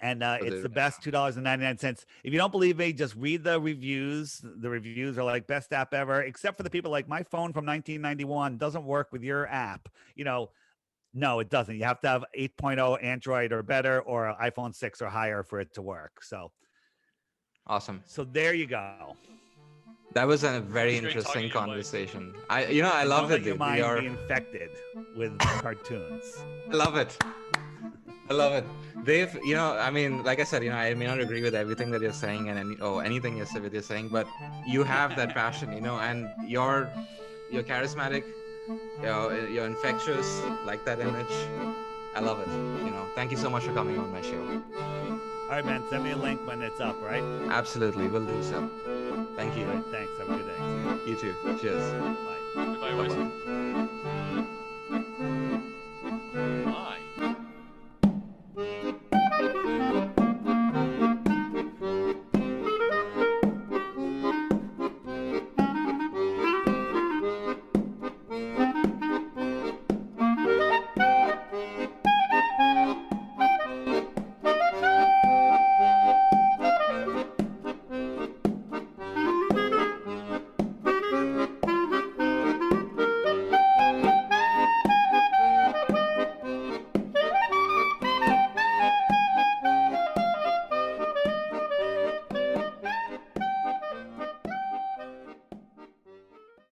it's the best $2.99. If you don't believe me, just read the reviews. The reviews are like best app ever, except for the people like my phone from 1991 doesn't work with your app. No, it doesn't. You have to have 8.0 Android or better, or iPhone 6 or higher for it to work. So awesome. So there you go. That was a very interesting conversation. I love it. Your mind be infected with cartoons. I love it. Dave, like I said, I may not agree with everything that you're saying and anything you're saying, but you have that passion, and you're charismatic, you're infectious, like that image. I love it. Thank you so much for coming on my show. All right, man. Send me a link when it's up, right? Absolutely, will do so. Thank All you. right, thanks. Have a good day. See you. You too. Cheers. Bye. Goodbye, Weiss. Bye-bye.